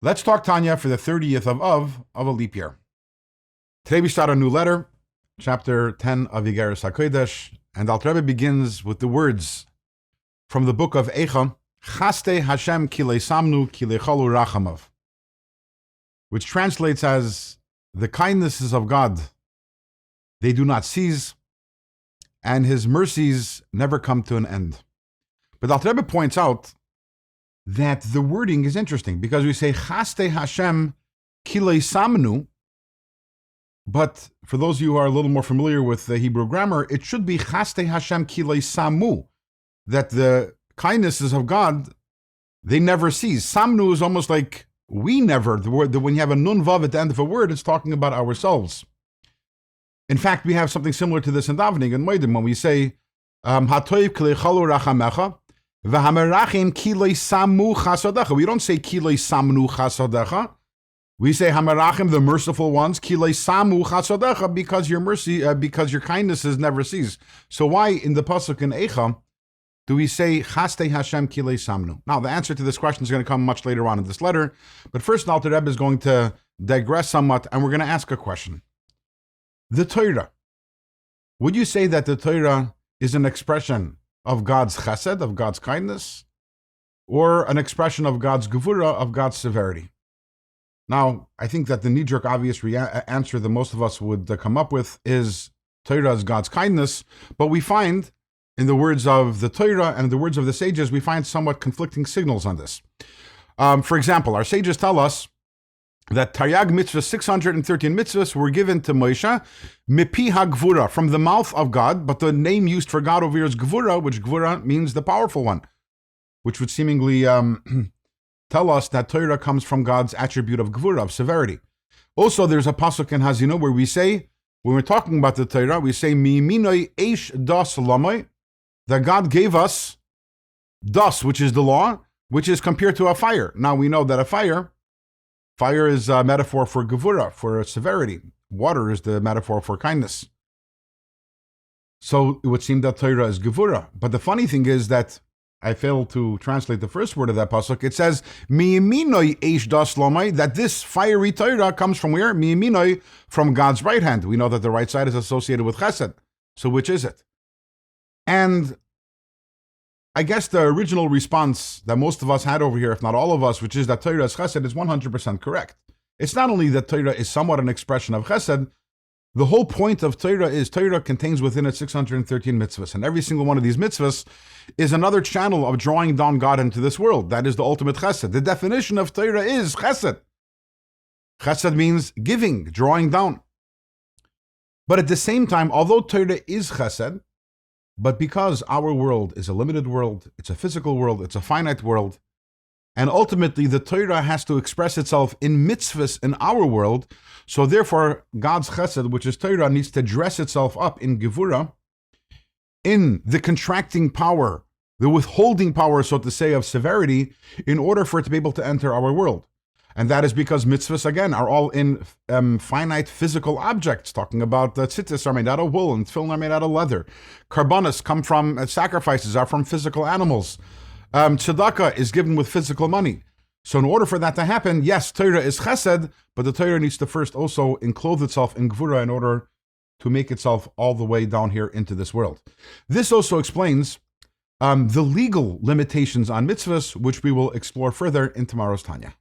Let's talk Tanya for the 30th of a leap year. Today we start a new letter, chapter 10 of Igeres HaKodesh, and Alter Rebbe begins with the words from the book of Eicha, Chaste Hashem ki leisamnu ki leichalu rachamav, which translates as, the kindnesses of God, they do not cease, and His mercies never come to an end. But Alter Rebbe points out that the wording is interesting because we say Chaste Hashem ki leisamnu, but for those of you who are a little more familiar with the Hebrew grammar, it should be Chaste Hashem ki leisamu, that the kindnesses of God, they never cease. Samnu is almost like we never. The word, when you have a nun vav at the end of a word, it's talking about ourselves. In fact, we have something similar to this in davening and moedim when we say Hatoiv kleichalu rachamecha v'hamerachim ki leisamu chasadecha. We don't say ki leisamnu chasadecha. We say hamerachim, the merciful ones, ki leisamu chasadecha, because your mercy, because your kindnesses never cease. So why in the pasuk in Eicha do we say Chaste Hashem ki leisamnu? Now, the answer to this question is going to come much later on in this letter, but first, Alter Rebbe is going to digress somewhat, and we're going to ask a question. The Torah, would you say that the Torah is an expression of God's chesed, of God's kindness, or an expression of God's gevurah, of God's severity? Now, I think that the knee-jerk obvious answer that most of us would come up with is Torah is God's kindness, but we find in the words of the Torah and the words of the sages, we find somewhat conflicting signals on this. For example, our sages tell us that Taryag mitzvah, 613 mitzvahs were given to Moshe, mipi ha-gevurah, from the mouth of God, but the name used for God over here is gevurah, which gevurah means the powerful one, which would seemingly tell us that Torah comes from God's attribute of gevurah, of severity. Also, there's a pasuk in Hazino where we say, when we're talking about the Torah, we say, mi'iminoi eish das lamoi, that God gave us das, which is the law, which is compared to a fire. Now we know that a fire is a metaphor for gevurah, for severity. Water is the metaphor for kindness. So it would seem that Torah is gevurah. But the funny thing is that I failed to translate the first word of that pasuk. It says, mi'iminoi eish das lamai, that this fiery Torah comes from where? Mi'iminoi, from God's right hand. We know that the right side is associated with chesed. So which is it? And I guess the original response that most of us had over here, if not all of us, which is that Torah is chesed, is 100% correct. It's not only that Torah is somewhat an expression of chesed, the whole point of Torah is Torah contains within it 613 mitzvahs, and every single one of these mitzvahs is another channel of drawing down God into this world. That is the ultimate chesed. The definition of Torah is chesed. Chesed means giving, drawing down. But at the same time, although Torah is chesed, but because our world is a limited world, it's a physical world, it's a finite world, and ultimately the Torah has to express itself in mitzvahs in our world, so therefore God's chesed, which is Torah, needs to dress itself up in gevurah, in the contracting power, the withholding power, so to say, of severity, in order for it to be able to enter our world. And that is because mitzvahs, again, are all in finite physical objects, talking about tzitzis are made out of wool and tefillin are made out of leather. Karbanos come from, sacrifices are from physical animals. Tzedakah is given with physical money. So in order for that to happen, yes, Torah is chesed, but the Torah needs to first also enclothe itself in gevurah in order to make itself all the way down here into this world. This also explains the legal limitations on mitzvahs, which we will explore further in tomorrow's Tanya.